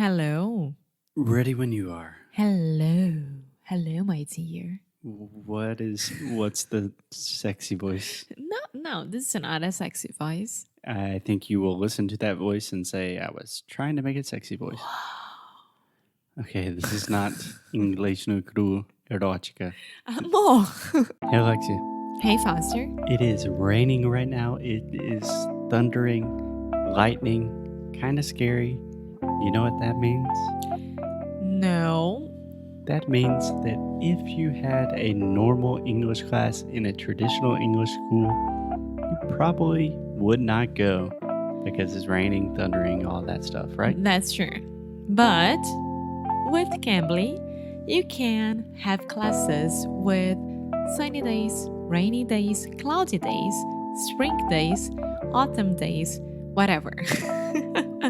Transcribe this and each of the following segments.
Hello. Ready when you are. Hello. Hello, my dear. What's the sexy voice? No, this is not a sexy voice. I think you will listen to that voice and say, I was trying to make a sexy voice. Okay, this is not English no cru erótica. Amor. Hey, Alexia. Hey, Foster. It is raining right now. It is thundering, lightning, kind of scary. You know what that means? No. That means that if you had a normal English class in a traditional English school, you probably would not go because it's raining, thundering, all that stuff, right? That's true. But with Cambly, you can have classes with sunny days, rainy days, cloudy days, spring days, autumn days, whatever.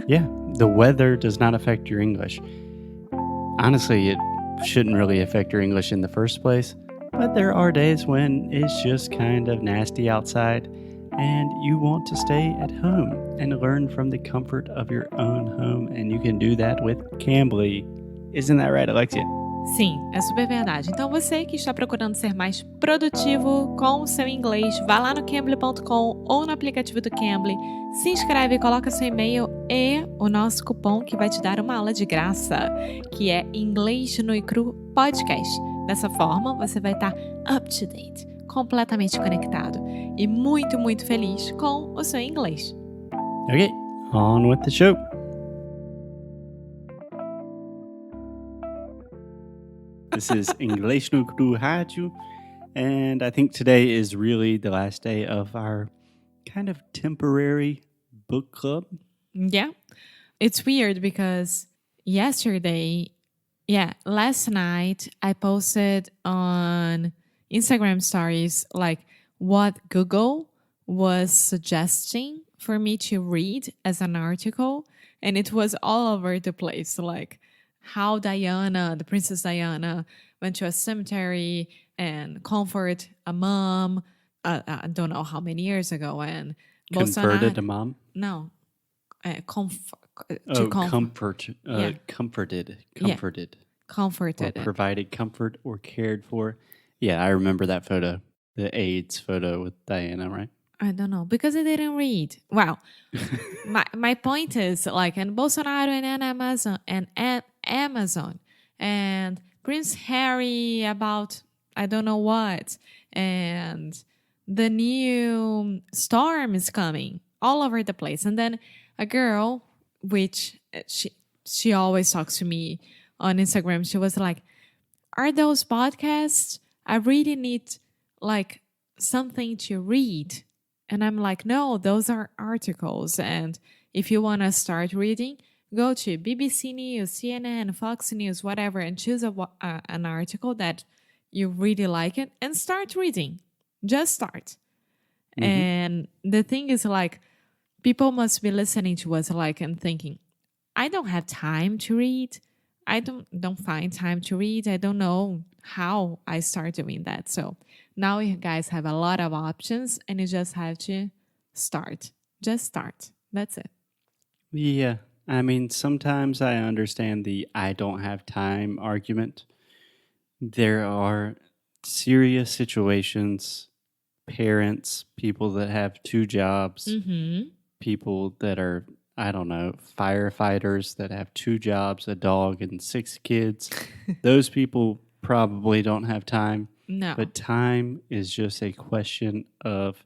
Yeah, the weather does not affect your English. Honestly, it shouldn't really affect your English in the first place, but there are days when it's just kind of nasty outside and you want to stay at home and learn from the comfort of your own home, and you can do that with Cambly. Isn't that right, Alexia? Sim, é super verdade. Então você que está procurando ser mais produtivo com o seu inglês, vá lá no cambly.com ou no aplicativo do Cambly, se inscreve, coloca seu e-mail e o nosso cupom que vai te dar uma aula de graça, que é Inglês no e Cru Podcast. Dessa forma, você vai estar up to date, completamente conectado e muito, muito feliz com o seu inglês. Okay, on with the show. This is English no Cru Rádio, and I think today is really the last day of our kind of temporary book club. Yeah, it's weird because last night I posted on Instagram stories like what Google was suggesting for me to read as an article, and it was all over the place, like how Diana, the Princess Diana, went to a cemetery and comfort a mom. I don't know how many years ago, and Converted a mom? No, comforted. Comforted. Or provided comfort or cared for. Yeah, I remember that photo, the AIDS photo with Diana, right? I don't know, because I didn't read. Well, my point is like, and Bolsonaro and Amazon and Prince Harry about I don't know what, and the new storm is coming all over the place. And then a girl, which she always talks to me on Instagram, she was like, are those podcasts? I really need like something to read. And I'm like, no, those are articles. And if you want to start reading, go to BBC News, CNN, Fox News, whatever, and choose an article that you really like it and start reading. Just start. Mm-hmm. And the thing is like, people must be listening to us like and thinking, I don't have time to read. I don't find time to read. I don't know how I start doing that. So now you guys have a lot of options and you just have to start. Just start. That's it. Yeah. I mean, sometimes I understand the I don't have time argument. There are serious situations, parents, people that have 2 jobs, people that are, I don't know, firefighters that have 2 jobs, a dog, and 6 kids. Those people probably don't have time. No. But time is just a question of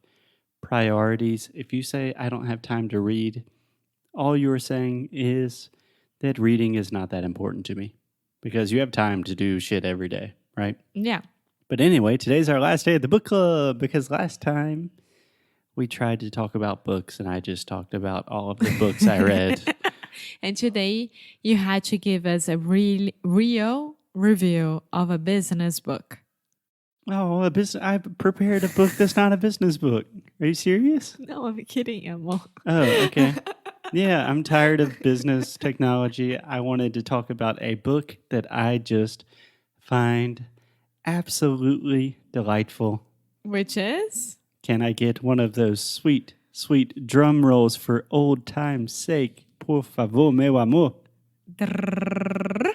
priorities. If you say, I don't have time to read, all you're saying is that reading is not that important to me because you have time to do shit every day, right? Yeah. But anyway, today's our last day at the book club because last time we tried to talk about books and I just talked about all of the books I read. And today you had to give us a real review of a business book. Oh, I prepared a book that's not a business book. Are you serious? No, I'm kidding, Emma. Oh, okay. Yeah, I'm tired of business technology. I wanted to talk about a book that I just find absolutely delightful. Which is? Can I get one of those sweet drum rolls for old time's sake? Por favor, meu amor. Drrrr.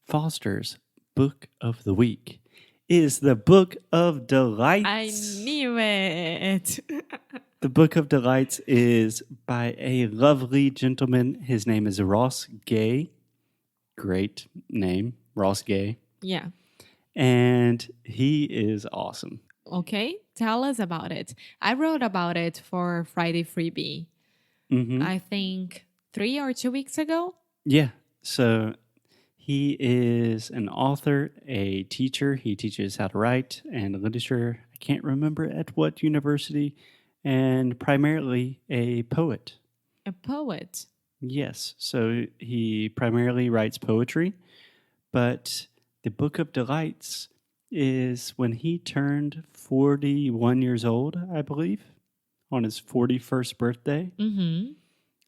Foster's Book of the Week is the Book of Delights. I knew it. The Book of Delights is by a lovely gentleman. His name is Ross Gay. Great name, Ross Gay. Yeah. And he is awesome. Okay, tell us about it. I wrote about it for Friday Freebie, I think 3 or 2 weeks ago. Yeah. So he is an author, a teacher. He teaches how to write and literature. I can't remember at what university, and primarily a poet. A poet. Yes. So he primarily writes poetry, but the Book of Delights is when he turned 41 years old, I believe, on his 41st birthday. Mm-hmm.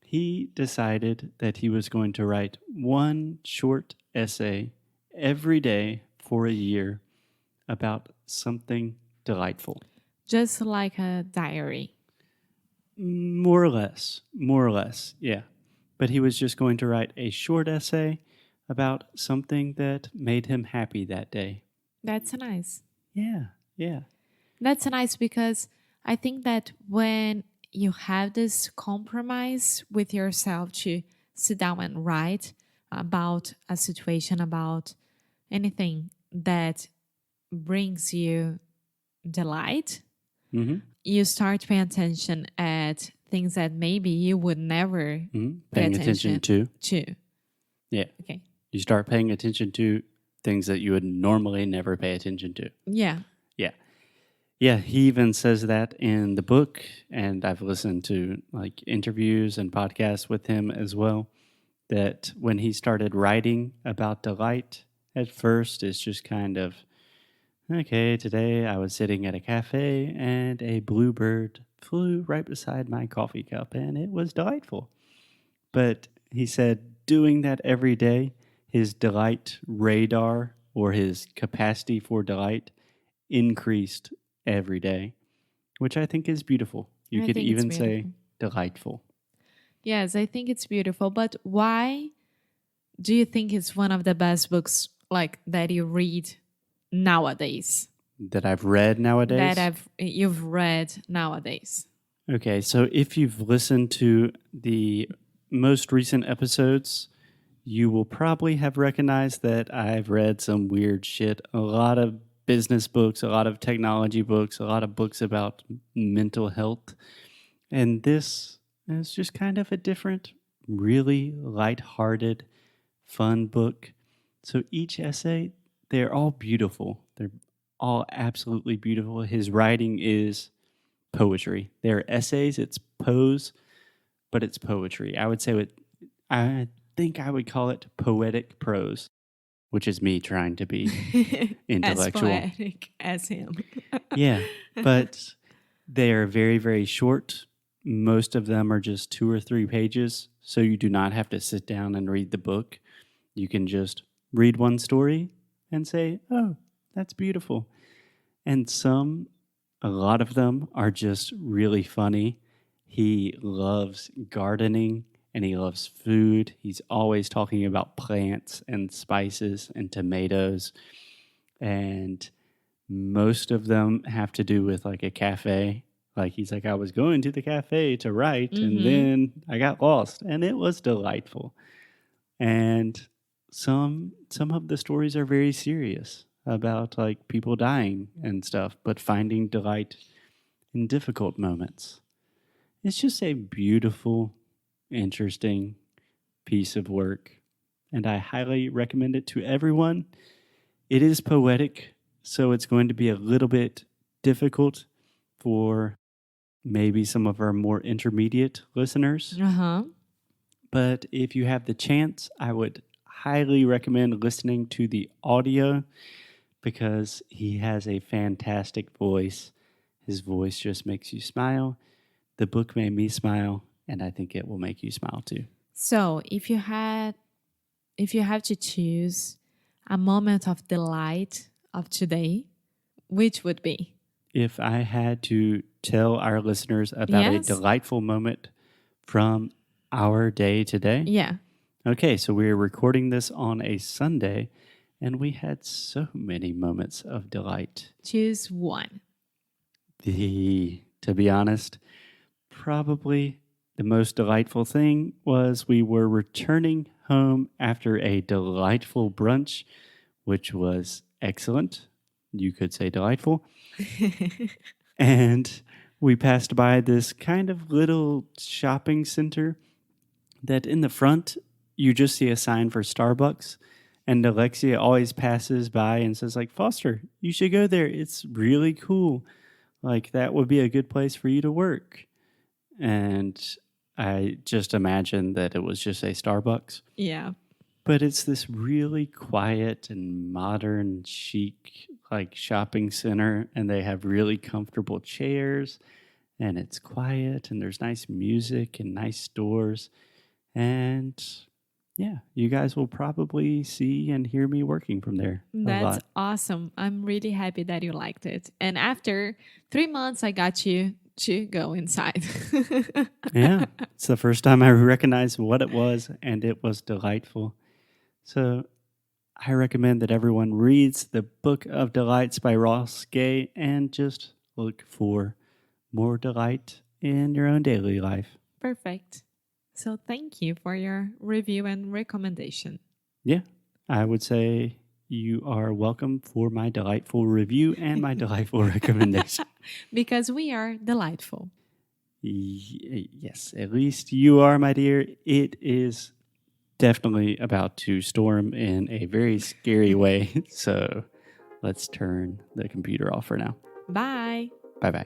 He decided that he was going to write one short essay every day for a year about something delightful. Just like a diary. More or less, yeah. But he was just going to write a short essay about something that made him happy that day. That's nice. Yeah. That's nice because I think that when you have this compromise with yourself to sit down and write about a situation, about anything that brings you delight, you start paying attention at things that maybe you would never pay Paying attention to. Yeah. Okay. You start paying attention to things that you would normally never pay attention to. Yeah. Yeah, he even says that in the book, and I've listened to like interviews and podcasts with him as well, that when he started writing about delight, at first it's just kind of, okay, today I was sitting at a cafe and a bluebird flew right beside my coffee cup and it was delightful. But he said doing that every day, his delight radar or his capacity for delight increased every day, which I think is beautiful. You could even say delightful. Yes, I think it's beautiful. But why do you think it's one of the best books like that you read nowadays? That I've read nowadays? That you've read nowadays. Okay, so if you've listened to the most recent episodes, you will probably have recognized that I've read some weird shit. A lot of business books, a lot of technology books, a lot of books about mental health. And this is just kind of a different, really lighthearted, fun book. So each essay, they're all beautiful. They're all absolutely beautiful. His writing is poetry. They're essays, it's prose, but it's poetry. I think I would call it poetic prose, which is me trying to be intellectual. As poetic as him. Yeah, but they are very, very short. Most of them are just 2 or 3 pages, so you do not have to sit down and read the book. You can just read one story and say, oh, that's beautiful. And a lot of them are just really funny. He loves gardening and he loves food. He's always talking about plants and spices and tomatoes. And most of them have to do with like a cafe. Like he's like, I was going to the cafe to write and then I got lost and it was delightful. And some of the stories are very serious about like people dying and stuff, but finding delight in difficult moments. It's just a beautiful, interesting piece of work, and I highly recommend it to everyone. It is poetic, so it's going to be a little bit difficult for maybe some of our more intermediate listeners. But if you have the chance, I would highly recommend listening to the audio because he has a fantastic voice. His voice just makes you smile. The book made me smile, and I think it will make you smile too. So, if you have to choose a moment of delight of today, which would be? If I had to tell our listeners about a delightful moment from our day today. Yeah. Okay, so we're recording this on a Sunday, and we had so many moments of delight. Choose one. To be honest, probably the most delightful thing was we were returning home after a delightful brunch, which was excellent. You could say delightful. And we passed by this kind of little shopping center that in the front, you just see a sign for Starbucks. And Alexia always passes by and says, like, Foster, you should go there. It's really cool. Like, that would be a good place for you to work. And I just imagined that it was just a Starbucks. Yeah. But it's this really quiet and modern, chic, like shopping center. And they have really comfortable chairs. And it's quiet. And there's nice music and nice stores. And yeah, you guys will probably see and hear me working from there. That's awesome. I'm really happy that you liked it. And after 3 months, I got you to go inside. Yeah, it's the first time I recognized what it was, and it was delightful. So I recommend that everyone reads the Book of Delights by Ross Gay and just look for more delight in your own daily life. Perfect. So thank you for your review and recommendation. Yeah, I would say you are welcome for my delightful review and my delightful recommendation. Because we are delightful. Yes, at least you are, my dear. It is definitely about to storm in a very scary way. So let's turn the computer off for now. Bye! Bye-bye.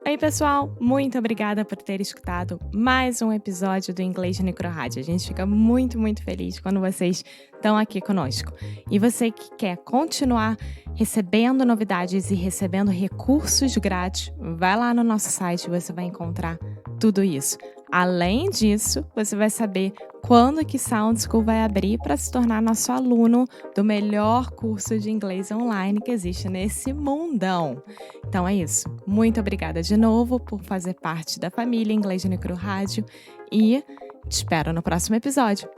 Oi, pessoal! Muito obrigada por ter escutado mais um episódio do Inglês no Microrádio. A gente fica muito, muito feliz quando vocês estão aqui conosco. E você que quer continuar recebendo novidades e recebendo recursos grátis, vai lá no nosso site, você vai encontrar tudo isso. Além disso, você vai saber quando que Sound School vai abrir para se tornar nosso aluno do melhor curso de inglês online que existe nesse mundão. Então é isso. Muito obrigada de novo por fazer parte da família Inglês no Microrádio e te espero no próximo episódio.